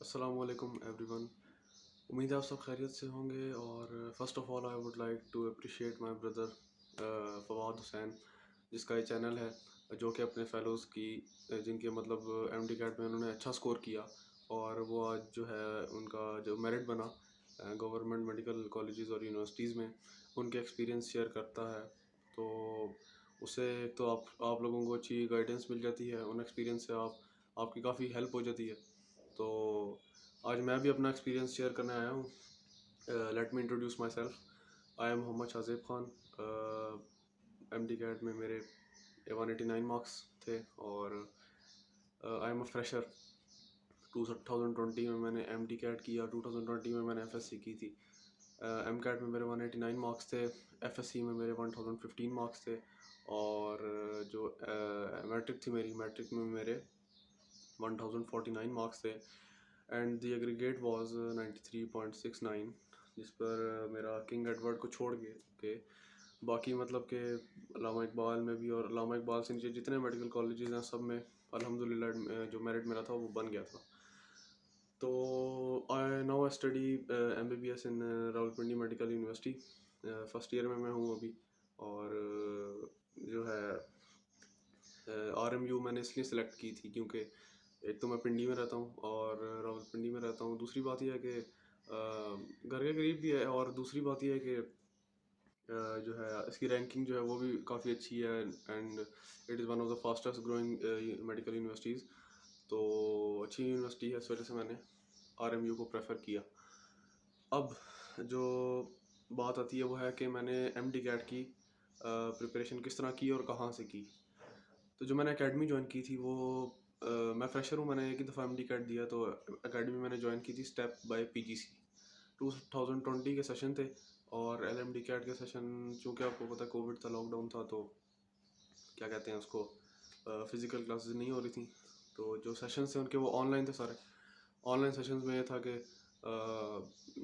अस्सलामुअलैकुम एवरीवन। उम्मीद है आप सब खैरियत से होंगे। और first of all I would like to appreciate my brother Fawad Hussain, जिसका ये चैनल है, जो कि अपने फ़ेलोज़ की जिनके मतलब एमडी कैट में उन्होंने अच्छा स्कोर किया और वो आज जो है उनका जो मेरिट बना गवर्नमेंट मेडिकल कॉलेजेस और यूनिवर्सिटीज़ में, उनके एक्सपीरियंस शेयर करता है। तो उससे एक तो आप लोगों को अच्छी गाइडेंस मिल जाती है, उन एक्सपीरियंस से आपकी काफ़ी हेल्प हो जाती है। तो आज मैं भी अपना एक्सपीरियंस शेयर करने आया हूँ। Let me introduce myself. I am Mohammad Shahzeb Khan. M D CAT में मेरे 189 मार्क्स थे और आई एम अ फ्रेशर। 2020 में मैंने एम डी कैट किया, 2020 में मैंने एफ एस सी की थी। एम कैट में मेरे 189 मार्क्स थे, एफ एस सी में मेरे 1015 मार्क्स थे और जो मैट्रिक थी मैट्रिक में मेरे 1049 मार्क्स थे एंड द एग्रीगेट वाज 93.69, जिस पर मेरा किंग एडवर्ड को छोड़ के बाकी मतलब के अल्लामा इकबाल में भी और अल्लामा इकबाल से नीचे जितने मेडिकल कॉलेजेस हैं सब में अल्हम्दुलिल्लाह जो मेरिट मेरा था वो बन गया था। तो I now I study MBBS in Rawalpindi medical university. First year में मैं हूँ अभी। और जो है RMU मैंने इसलिए सेलेक्ट की थी क्योंकि एक तो मैं पिंडी में रहता हूँ और रावलपिंडी में रहता हूँ। दूसरी बात यह है कि घर के करीब भी है और दूसरी बात यह है कि जो है इसकी रैंकिंग जो है वो भी काफ़ी अच्छी है and it is one of the fastest growing medical universities. तो अच्छी यूनिवर्सिटी है, इस वजह से मैंने RMU को प्रेफर किया। अब जो बात आती है वो है कि मैंने MD कैट की प्रिपरेशन किस तरह की और कहाँ से की। तो जो मैंने एकेडमी ज्वाइन की थी वो मैं फ्रेशर हूँ, मैंने एक ही दफ़ा MD कैट दिया। तो एकेडमी मैंने ज्वाइन की थी स्टेप बाय PGC। 2020 के सेशन थे और LMD कैट के सेशन, चूँकि आपको पता है कोविड था, लॉकडाउन था, तो क्या कहते हैं उसको, फ़िज़िकल क्लासेस नहीं हो रही थी। तो जो सेशंस थे उनके वो ऑनलाइन थे सारे। ऑनलाइन सेशंस में ये था कि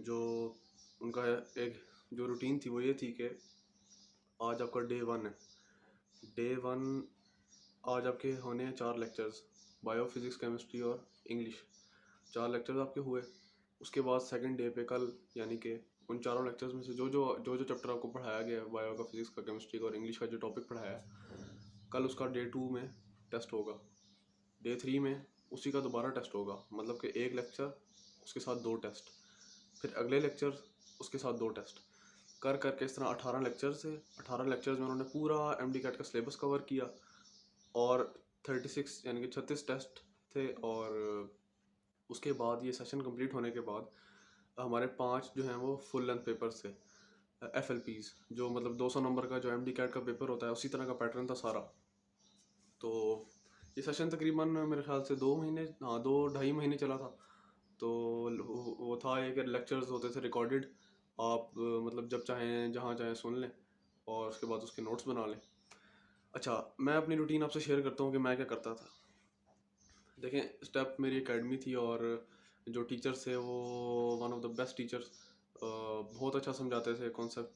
जो उनका एक जो रूटीन थी वो ये थी कि आज आपका डे 1 है। डे 1 आज आपके होने हैं 4 लेक्चर्स, बायो, फिज़िक्स, केमिस्ट्री और इंग्लिश। 4 लेक्चर्स आपके हुए। उसके बाद सेकंड डे पे कल, यानी कि उन चारों लेक्चर्स में से जो चैप्टर आपको पढ़ाया गया है, बायो का, फिज़िक्स का, केमिस्ट्री का और इंग्लिश का जो टॉपिक पढ़ाया है, कल उसका डे 2 में टेस्ट होगा। डे 3 में उसी का दोबारा टेस्ट होगा, मतलब कि एक लेक्चर उसके साथ 2 टेस्ट, फिर अगले लेक्चर उसके साथ 2 टेस्ट, कर करके इस तरह 18 लेक्चर्स थे। 18 लेक्चर्स में उन्होंने पूरा MD कैट का सिलेबस कवर किया और 36 यानी कि 36 टेस्ट थे। और उसके बाद ये सेशन कंप्लीट होने के बाद हमारे 5 जो हैं वो फुल लेंथ पेपर्स थे, FLPs, जो मतलब 200 नंबर का जो MD कैट का पेपर होता है उसी तरह का पैटर्न था सारा। तो ये सेशन तकरीबन मेरे ख्याल से 2 महीने, हाँ 2 ढाई महीने चला था। तो वो था ये कि लेक्चर्स होते थे रिकॉर्डेड, आप मतलब जब चाहें जहाँ चाहें सुन लें और उसके बाद उसके नोट्स बना लें। अच्छा, मैं अपनी रूटीन आपसे शेयर करता हूँ कि मैं क्या करता था। देखें, स्टेप मेरी एकेडमी थी और जो टीचर्स थे वो one of the best teachers, बहुत अच्छा समझाते थे कॉन्सेप्ट,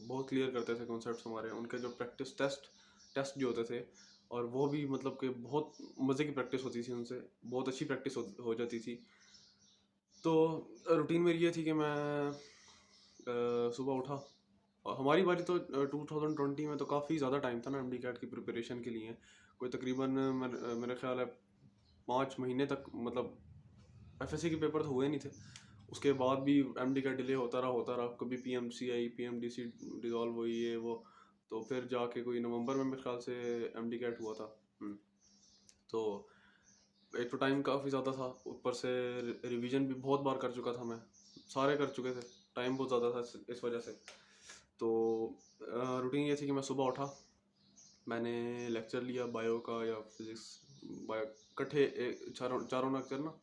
बहुत क्लियर करते थे कॉन्सेप्ट्स हमारे। उनके जो प्रैक्टिस टेस्ट जो होते थे, और वो भी मतलब कि बहुत मज़े की प्रैक्टिस होती थी उनसे, बहुत अच्छी प्रैक्टिस हो जाती थी। तो रूटीन मेरी ये थी कि मैं सुबह उठा और हमारी बारी तो 2020 में तो काफ़ी ज़्यादा टाइम था ना MD कैट की प्रिपरेशन के लिए। कोई तकरीबन मेरे ख्याल है 5 महीने तक, मतलब FSC के पेपर तो हुए नहीं थे। उसके बाद भी MD का डिले होता रहा, कभी PMC आई, PMDC डिज़ोल्व हुई, ये वो। तो फिर जाके कोई नवंबर में मेरे ख्याल से MD कैट हुआ था। तो एक तो टाइम काफ़ी ज़्यादा था, ऊपर से रिवीजन भी बहुत बार कर चुका था मैं, सारे कर चुके थे, टाइम बहुत ज़्यादा था इस वजह से। तो रूटीन ये थी कि मैं सुबह उठा, मैंने लेक्चर लिया बायो का या फिज़िक्स, बायो इकट्ठे चारों चारों लेक्चर ना,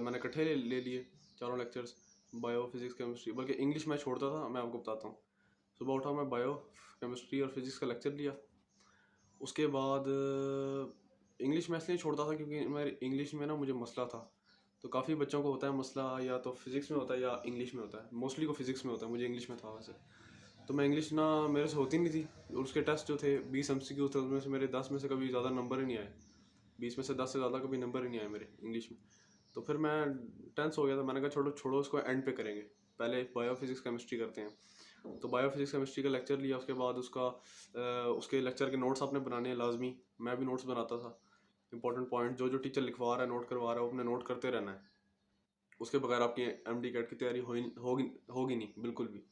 मैंने इकट्ठे ले लिए चारों लेक्चर्स, बायो, फिज़िक्स, केमिस्ट्री। बल्कि इंग्लिश मैं छोड़ता था, मैं आपको बताता हूँ। सुबह उठा, मैं बायो, केमिस्ट्री और फिज़िक्स का लेक्चर लिया। उसके बाद इंग्लिश मैं इसलिए छोड़ता था क्योंकि मैं इंग्लिश में ना मुझे मसला था। तो काफ़ी बच्चों को होता है मसला, या तो फिज़िक्स में होता है या इंग्लिश में होता है। मोस्टली को फिज़िक्स में होता है, मुझे इंग्लिश में था वैसे। तो मैं इंग्लिश ना मेरे से होती नहीं थी। और उसके टेस्ट जो थे 20 MCQ थे, उसमें से मेरे 10 में से कभी ज़्यादा नंबर ही नहीं आए। 20 में से 10 से ज़्यादा कभी नंबर ही नहीं आए मेरे इंग्लिश में। तो फिर मैं टेंस हो गया था, मैंने कहा छोड़ो छोड़ो उसको एंड पे करेंगे, पहले बायो फिजिक्स केमिस्ट्री करते हैं। तो बायो फिजिक्स केमिस्ट्री का लेक्चर लिया, उसके बाद उसके लेक्चर के नोट्स आपने बनाने हैं लाजमी। मैं भी नोट्स बनाता था, इंपॉर्टेंट पॉइंट जो जो टीचर लिखवा रहा है, नोट करवा रहा है, वो अपने नोट करते रहना है। उसके बगैर आपकी एमडी कैट की तैयारी होगी होगी नहीं बिल्कुल भी।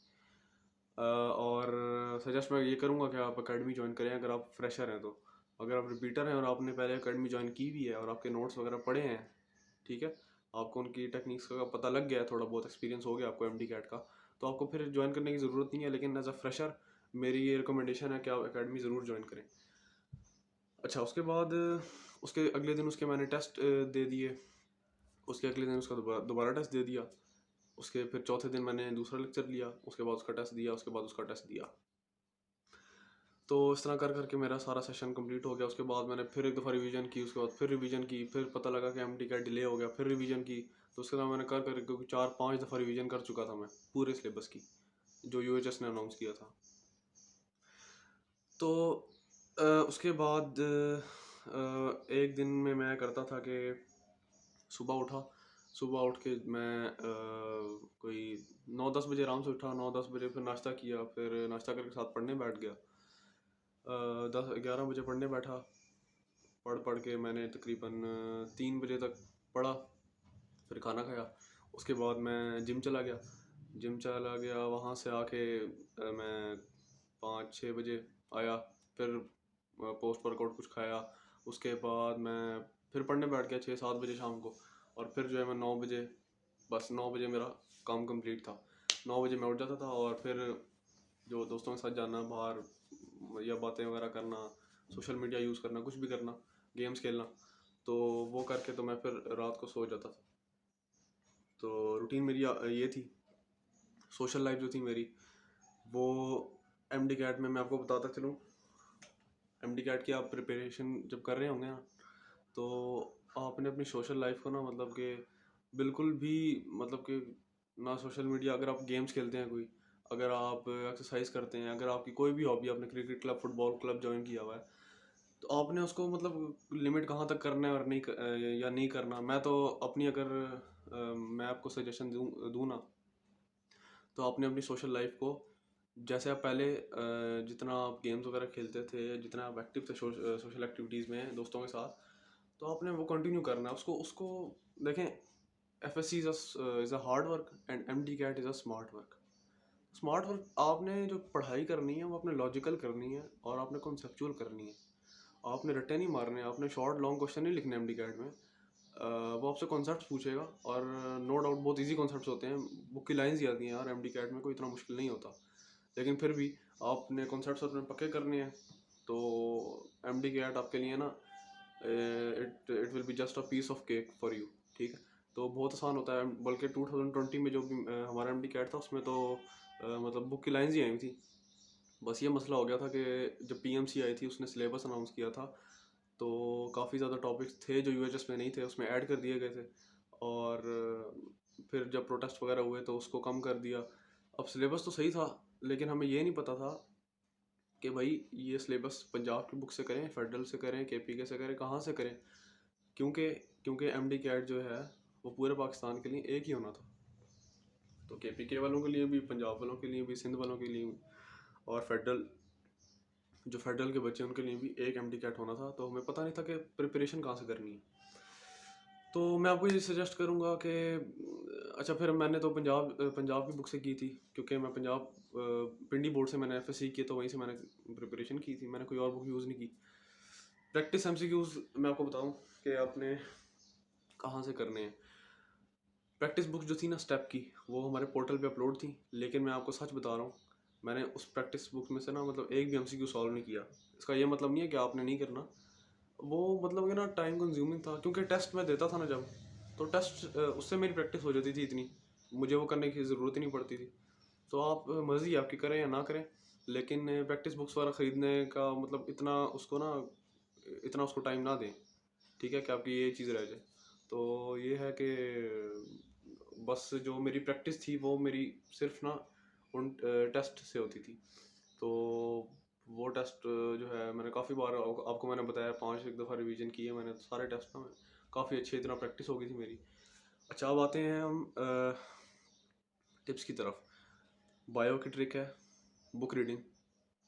और सजेस्ट मैं ये करूँगा कि आप अकेडमी ज्वाइन करें अगर आप फ्रेशर हैं तो। अगर आप रिपीटर हैं और आपने पहले अकेडमी ज्वाइन की हुई है और आपके नोट्स वगैरह पढ़े हैं, ठीक है, आपको उनकी टेक्निक्स का पता लग गया है, थोड़ा बहुत एक्सपीरियंस हो गया आपको एमडी कैट का, तो आपको फिर ज्वाइन करने की ज़रूरत नहीं है। लेकिन एज अ फ्रेशर मेरी ये रिकमेंडेशन है कि आप अकेडमी ज़रूर ज्वाइन करें। अच्छा, उसके बाद उसके अगले दिन उसके मैंने टेस्ट दे दिए, उसके अगले दिन उसका दोबारा टेस्ट दे दिया, उसके फिर चौथे दिन मैंने दूसरा लेक्चर लिया, उसके बाद उसका टेस्ट दिया, उसके बाद उसका टेस्ट दिया। तो इस तरह कर करके मेरा सारा सेशन कंप्लीट हो गया। उसके बाद मैंने फिर एक दफ़ा रिवीजन की, उसके बाद फिर रिवीजन की, फिर पता लगा कि एमडी का डिले हो गया, फिर रिवीजन की। तो उसके बाद मैंने कर करके 4-5 दफ़ा रिवीजन कर चुका था मैं पूरे सिलेबस की, जो यूएचएस ने अनाउंस किया था। तो उसके बाद एक दिन में मैं करता था कि सुबह उठा, सुबह उठ के मैं कोई 9-10 बजे आराम से उठा, 9-10 बजे फिर नाश्ता किया, फिर नाश्ता करके साथ पढ़ने बैठ गया। 10-11 बजे पढ़ने बैठा, पढ़ पढ़ के मैंने तकरीबन 3 बजे तक पढ़ा, फिर खाना खाया। उसके बाद मैं जिम चला गया, वहाँ से आके मैं 5-6 बजे आया, फिर पोस्ट वर्कआउट कुछ खाया। उसके बाद मैं फिर पढ़ने बैठ गया 6-7 बजे शाम को, और फिर जो है मैं 9 बजे, बस 9 बजे मेरा काम कंप्लीट था। 9 बजे मैं उठ जाता था और फिर जो दोस्तों के साथ जाना बाहर, या बातें वगैरह करना, सोशल मीडिया यूज़ करना, कुछ भी करना, गेम्स खेलना, तो वो करके तो मैं फिर रात को सो जाता था। तो रूटीन मेरी ये थी। सोशल लाइफ जो थी मेरी, वो एमडी कैट में मैं आपको बताता चलूँ, एमडी कैट की आप प्रिपरेशन जब कर रहे होंगे ना, तो आपने अपनी सोशल लाइफ को ना, मतलब कि बिल्कुल भी, मतलब कि ना सोशल मीडिया, अगर आप गेम्स खेलते हैं कोई, अगर आप एक्सरसाइज करते हैं, अगर आपकी कोई भी हॉबी, आपने cricket club, football club join किया हुआ है, तो आपने उसको मतलब लिमिट कहाँ तक करना है और या नहीं करना। मैं तो अपनी, अगर मैं आपको सजेशन दूँ ना, तो आपने अपनी सोशल लाइफ को, जैसे आप पहले जितना आप गेम्स वगैरह खेलते थे, जितना आप एक्टिव थे सोशल एक्टिविटीज़ में दोस्तों के साथ, तो आपने वो कंटिन्यू करना है उसको उसको देखें, F S C is a hard work and M D CAT is a smart work. Smart work आपने जो पढ़ाई करनी है वो आपने लॉजिकल करनी है और आपने कॉन्सेप्चुअल करनी है। आपने रट्टे नहीं मारने, आपने शॉर्ट लॉन्ग क्वेश्चन नहीं लिखने एम डी कैट में। वो आपसे कॉन्सेप्ट पूछेगा, और नो डाउट बहुत इजी कॉन्सेप्ट्स होते हैं, बुक की लाइन्स ही आती हैं यार, एम डी कैट में कोई इतना मुश्किल नहीं होता। लेकिन फिर भी आपने कॉन्सेप्ट्स अपने पक्के करने हैं, तो एम डी कैट आपके लिए ना, it it will be just a piece of cake for you, ठीक है। तो बहुत आसान होता है, बल्कि 2020 में जो भी हमारा एम डी कैट था, उसमें तो मतलब बुक की लाइन्स ही आई हुई थी। बस ये मसला हो गया था कि जब पी एम सी आई थी, उसने सिलेबस अनाउंस किया था, तो काफ़ी ज़्यादा टॉपिक्स थे जो यूएचएस में नहीं थे, उसमें ऐड कर दिए गए थे, और फिर जब प्रोटेस्ट वगैरह हुए तो उसको कम कर दिया। अब सिलेबस तो सही था, लेकिन हमें ये नहीं पता था कि भाई ये सिलेबस पंजाब की बुक से करें, फेडरल से करें, केपीके से करें, कहाँ से करें, क्योंकि क्योंकि एमडी कैट जो है वो पूरे पाकिस्तान के लिए एक ही होना था। तो केपीके वालों के लिए भी, पंजाब वालों के लिए भी, सिंध वालों के लिए भी, और फेडरल के बच्चे उनके लिए भी एक एमडी कैट होना था। तो हमें पता नहीं था कि प्रिपरेशन कहाँ से करनी है। तो मैं आपको ये सजेस्ट करूँगा कि अच्छा, फिर मैंने तो पंजाब की बुक से की थी, क्योंकि मैं पंजाब पिंडी बोर्ड से मैंने एफएससी की, तो वहीं से मैंने प्रिपरेशन की थी, मैंने कोई और बुक यूज़ नहीं की। प्रैक्टिस एमसीक्यूज़ मैं आपको बताऊँ कि आपने कहाँ से करने हैं। प्रैक्टिस बुक जो थी ना स्टेप की, वो हमारे पोर्टल पे अपलोड थी, लेकिन मैं आपको सच बता रहा हूँ, मैंने उस प्रैक्टिस बुक में से ना, मतलब एक भी एमसीक्यू सॉल्व नहीं किया। इसका ये मतलब नहीं है कि आपने नहीं करना, वो मतलब कि ना टाइम कंज्यूमिंग था, क्योंकि टेस्ट मैं देता था ना जब, तो टेस्ट उससे मेरी प्रैक्टिस हो जाती थी इतनी, मुझे वो करने की ज़रूरत ही नहीं पड़ती थी। तो आप मर्ज़ी आपकी करें या ना करें, लेकिन प्रैक्टिस बुक्स वगैरह ख़रीदने का मतलब इतना उसको टाइम ना दें, ठीक है, कि आपकी ये चीज़ रह जाए। तो ये है कि बस जो मेरी प्रैक्टिस थी वो मेरी सिर्फ ना उन टेस्ट से होती थी। तो वो टेस्ट जो है मैंने काफ़ी बार, आपको मैंने बताया, 5 एक दफ़ा रिवीजन की है मैंने, तो सारे टेस्ट ना काफ़ी अच्छे, इतना प्रैक्टिस हो गई थी मेरी। अच्छा, अब आते हैं हम टिप्स की तरफ। बायो की ट्रिक है बुक रीडिंग।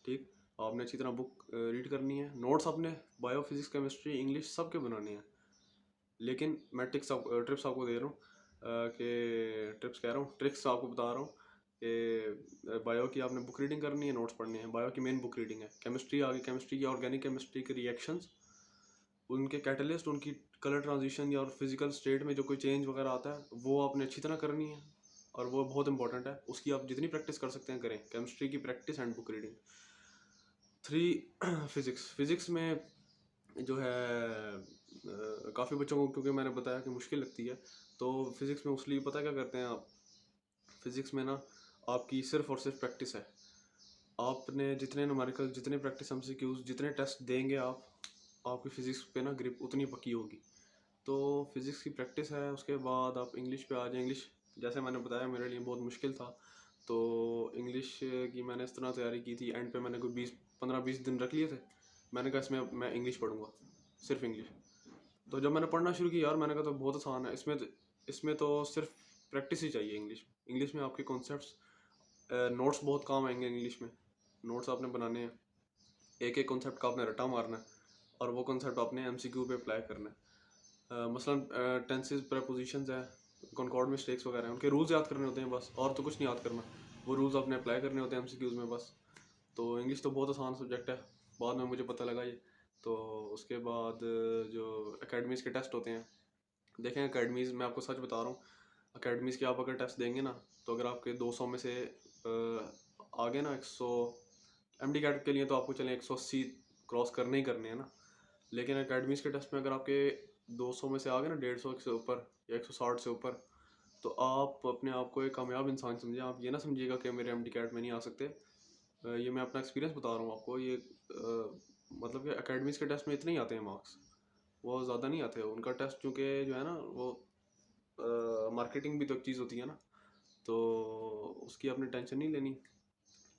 ठीक, आपने अच्छी तरह बुक रीड करनी है। नोट्स आपने बायो, फिजिक्स, केमिस्ट्री, इंग्लिश सब के बनाने हैं। लेकिन मैं ट्रिप्स आपको दे रहा हूँ कि ट्रिप्स कह रहा हूँ, ट्रिक्स आपको बता रहा हूँ कि बायो की आपने बुक रीडिंग करनी है, नोट्स पढ़ने हैं। बायो की मेन बुक रीडिंग है। केमिस्ट्री आ गई, केमिस्ट्री की ऑर्गेनिक केमिस्ट्री के रिएक्शंस, उनके कैटलिस्ट, उनकी कलर ट्रांजिशन या और फिजिकल स्टेट में जो कोई चेंज वगैरह आता है वो आपने अच्छी तरह करनी है, और वो बहुत इंपॉर्टेंट है। उसकी आप जितनी प्रैक्टिस कर सकते हैं करें। केमिस्ट्री की practice and book reading. 3 physics. Physics में जो है काफ़ी बच्चों को, क्योंकि मैंने बताया कि मुश्किल लगती है, तो फिज़िक्स में उसलिए पता क्या करते हैं आप, फिज़िक्स में ना आपकी सिर्फ और सिर्फ प्रैक्टिस है। आपने जितने न्यूमेरिकल, जितने प्रैक्टिस एमसीक्यूज, जितने टेस्ट देंगे आप, आपकी फ़िज़िक्स पे ना ग्रिप उतनी पक्की होगी। तो फिज़िक्स की प्रैक्टिस है। उसके बाद आप इंग्लिश पे आ जाए। इंग्लिश जैसे मैंने बताया मेरे लिए बहुत मुश्किल था, तो इंग्लिश की मैंने इस तरह तैयारी की थी। एंड पे मैंने कोई 15-20 दिन रख लिए थे। मैंने कहा इसमें मैं इंग्लिश पढ़ूंगा, सिर्फ इंग्लिश। तो जब मैंने पढ़ना शुरू किया यार, मैंने कहा तो बहुत आसान है। इसमें तो सिर्फ प्रैक्टिस ही चाहिए। इंग्लिश में आपके कॉन्सेप्ट्स, नोट्स बहुत काम आएंगे इंग्लिश में। नोट्स आपने बनाने हैं, एक एक कॉन्सेप्ट का आपने रट्टा मारना है, और वो कॉन्सेप्ट आपने एमसीक्यू पे अप्लाई करना है। मसलन टेंसेस, प्रेपोजिशंस है, कॉन्कॉर्ड मिस्टेक्स वगैरह हैं, उनके रूल्स याद करने होते हैं बस, और तो कुछ नहीं याद करना। वो रूल्स आपने अप्लाई करने होते हैं एमसीक्यूज में बस। तो इंग्लिश तो बहुत आसान सब्जेक्ट है, बाद में मुझे पता लगा ये। तो उसके बाद जो एकेडमीज़ के टेस्ट होते हैं, देखें एकेडमीज़, मैं आपको सच बता रहा हूँ, एकेडमीज़ के आप अगर टेस्ट देंगे ना, तो अगर आपके 200 में से आगे ना 100, एमडी कैट के लिए तो आपको चलें 180 क्रॉस करने ही करने हैं ना। लेकिन एकेडमीज़ के टेस्ट में अगर आपके 200 में से आ गए ना, 150 से ऊपर या 160 से ऊपर, तो आप अपने आप को एक कामयाब इंसान समझें। आप ये ना समझिएगा कि मेरे एमडी कैट में नहीं आ सकते। ये मैं अपना एक्सपीरियंस बता रहा हूँ आपको। ये मतलब कि एकेडमीज़ के टेस्ट में इतने ही आते हैं मार्क्स, वो ज़्यादा नहीं आते। उनका टेस्ट चूँकि जो है ना, वो मार्केटिंग भी तो एक चीज़ होती है ना, तो उसकी आपने टेंशन नहीं लेनी।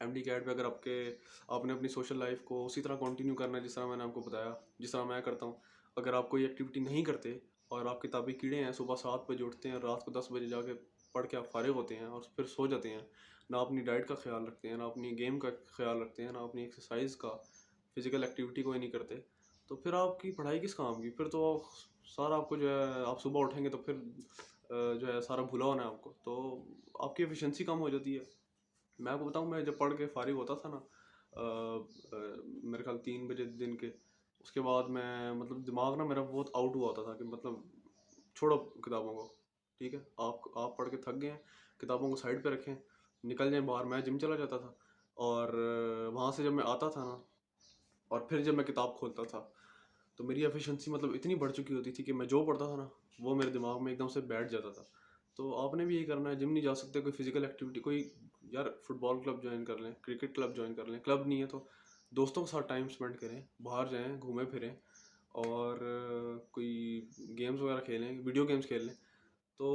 एमडी कैट पे अगर आपने अपनी सोशल लाइफ को उसी तरह कंटिन्यू करना है जिस तरह मैंने आपको बताया, जिस तरह मैं करता हूँ। अगर आप कोई एक्टिविटी नहीं करते और आप किताबी कीड़े हैं, सुबह 7 बजे उठते हैं, रात को 10 बजे जाके पढ़ के आप फारिग होते हैं और फिर सो जाते हैं, ना अपनी डाइट का ख्याल रखते हैं, ना अपनी गेम का ख्याल रखते हैं, ना अपनी एक्सरसाइज का, फिजिकल एक्टिविटी कोई नहीं करते, तो फिर आपकी पढ़ाई किस काम की? फिर तो सारा आपको जो है, आप सुबह उठेंगे तो फिर जो है सारा भूला होना है आपको, तो आपकी एफिशिएंसी कम हो जाती है। मैं आपको बताऊं, मैं जब पढ़ के फारिग होता था ना, मेरे ख्याल 3 बजे दिन के, उसके बाद मैं मतलब दिमाग ना मेरा बहुत आउट हुआ होता था कि मतलब छोड़ो किताबों को। ठीक है, आप पढ़ के थक गए हैं, किताबों को साइड पे रखें, निकल जाएं बाहर। मैं जिम चला जाता था, और वहाँ से जब मैं आता था ना, और फिर जब मैं किताब खोलता था, तो मेरी एफिशिएंसी मतलब इतनी बढ़ चुकी होती थी कि मैं जो पढ़ता था ना, वो मेरे दिमाग में एकदम से बैठ जाता था। तो आपने भी यही करना है। जिम नहीं जा सकते, कोई फिजिकल एक्टिविटी, कोई यार फुटबॉल क्लब ज्वाइन कर लें, क्रिकेट क्लब ज्वाइन कर लें। क्लब नहीं है तो दोस्तों के साथ टाइम स्पेंड करें, बाहर जाएं, घूमें फिरें, और कोई गेम्स वगैरह खेलें, वीडियो गेम्स खेल लें। तो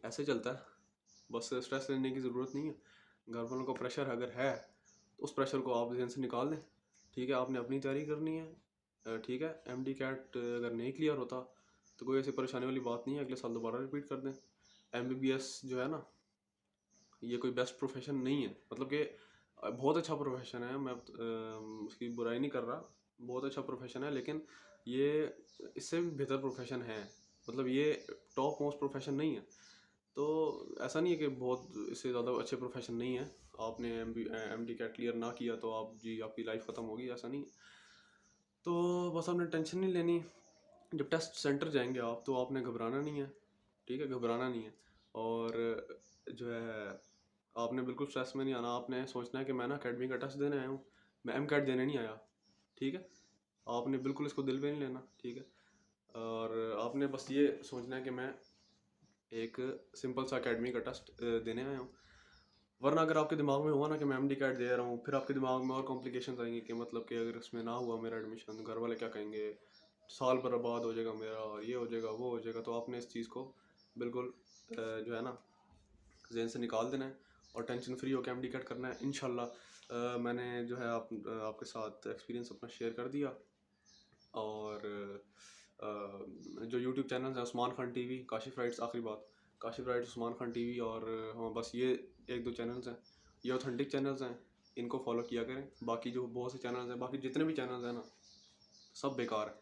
ऐसे चलता है। बस स्ट्रेस लेने की ज़रूरत नहीं है। घर वालों का प्रेशर अगर है, तो उस प्रेशर को आप जहन से निकाल दें। ठीक है, आपने अपनी तैयारी करनी है। ठीक है, एमडी कैट अगर नहीं क्लियर होता तो कोई ऐसी परेशानी वाली बात नहीं है, अगले साल दोबारा रिपीट कर दें। एमबीबीएस जो है ना, ये कोई बेस्ट प्रोफेशन नहीं है, मतलब कि बहुत अच्छा प्रोफेशन है। मैं उसकी बुराई नहीं कर रहा, बहुत अच्छा प्रोफेशन है, लेकिन ये इससे भी बेहतर प्रोफेशन है। मतलब ये टॉप मोस्ट प्रोफेशन नहीं है। तो ऐसा नहीं है कि बहुत इससे ज़्यादा अच्छे प्रोफेशन नहीं है। आपने एमडी कैट क्लियर ना किया तो आपकी लाइफ ख़त्म होगी, ऐसा नहीं। तो बस आपने टेंशन नहीं लेनी। जब टेस्ट सेंटर जाएंगे आप, तो आपने घबराना नहीं है। ठीक है, घबराना नहीं है। और जो है, आपने बिल्कुल स्ट्रेस में नहीं आना। आपने सोचना है कि मैं ना अकेडमी का टेस्ट देने आया हूँ, मैं एम कैट देने नहीं आया। ठीक है, आपने बिल्कुल इसको दिल पे नहीं लेना। ठीक है, और आपने बस ये सोचना है कि मैं एक सिंपल सा अकेडमी का टेस्ट देने आया हूँ। वरना अगर आपके दिमाग में हुआ ना कि मैं एमडी कैट दे रहा हूँ, फिर आपके दिमाग में और कॉम्प्लिकेशंस आएंगे कि मतलब कि अगर इसमें ना हुआ मेरा एडमिशन, घर वाले क्या कहेंगे, साल बर्बाद हो जाएगा मेरा, और ये हो जाएगा वो हो जाएगा। तो आपने इस चीज़ को बिल्कुल जो है ना, जहन से निकाल देना है, और टेंशन फ्री होकर एमडी कैट करना है इंशाल्लाह। मैंने जो है आपके साथ एक्सपीरियंस अपना शेयर कर दिया, और जो यूट्यूब चैनल्स हैं, उस्मान खान टीवी, काशिफ राइट्स, आखिरी बात, काशिफ राइट्स, उस्मान खान टीवी, और हाँ बस ये एक दो चैनल्स हैं, ये ऑथेंटिक चैनल्स हैं, इनको फॉलो किया करें। बाकी जो बहुत से चैनल्स हैं, बाकी जितने भी चैनल्स हैं ना, सब बेकार है,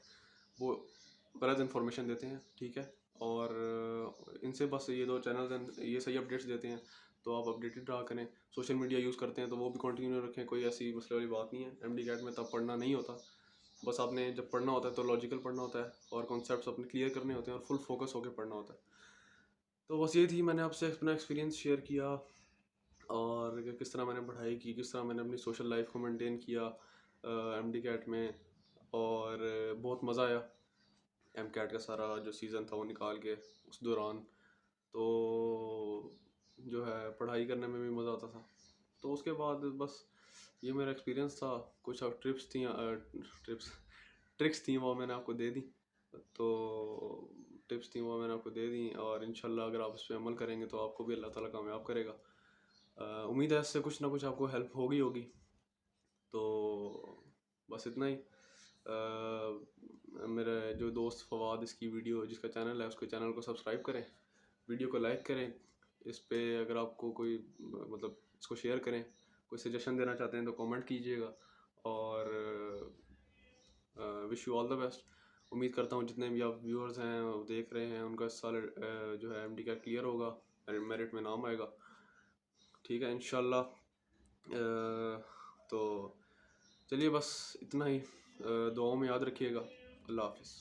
वो गलत इन्फॉर्मेशन देते हैं, ठीक है। और इनसे बस ये दो चैनल्स हैं, ये सही अपडेट्स देते हैं, तो आप अपडेटेड रहा करें। सोशल मीडिया यूज़ करते हैं तो वो भी कंटिन्यू रखें, कोई ऐसी मसले वाली बात नहीं है। एमडी कैट में तब पढ़ना नहीं होता, बस आपने जब पढ़ना होता है तो लॉजिकल पढ़ना होता है, और कॉन्सेप्ट्स अपने क्लियर करने होते हैं, और फुल फोकस होकर पढ़ना होता है। तो बस ये थी, मैंने आपसे अपना एक्सपीरियंस शेयर किया, और कि किस तरह मैंने पढ़ाई की, किस तरह मैंने अपनी सोशल लाइफ को मेंटेन किया एमडी कैट में, और बहुत मज़ा आया एम कैट का सारा जो सीज़न था वो निकाल के उस दौरान। तो जो है पढ़ाई करने में भी मज़ा आता था। तो उसके बाद बस ये मेरा एक्सपीरियंस था। कुछ अब ट्रिप्स ट्रिक्स थी वो मैंने आपको दे दी, तो टिप्स थी वो मैंने आपको दे दी, और इंशाल्लाह अगर आप इस पर अमल करेंगे तो आपको भी अल्लाह ताला कामयाब करेगा। उम्मीद है इससे कुछ ना कुछ आपको हेल्प होगी। तो बस इतना ही। मेरा जो दोस्त फवाद, इसकी वीडियो जिसका चैनल है, उसके चैनल को सब्सक्राइब करें, वीडियो को लाइक करें, इस पे अगर आपको कोई मतलब इसको शेयर करें, कोई सजेशन देना चाहते हैं तो कमेंट कीजिएगा, और wish you all the best. उम्मीद करता हूँ जितने भी आप व्यूअर्स हैं वो देख रहे हैं, उनका इस साल जो है एमडी का क्लियर होगा, मेरिट में नाम आएगा, ठीक है इंशाल्लाह। तो चलिए बस इतना ही, दुआओं में याद रखिएगा। अल्लाह हाफिज़।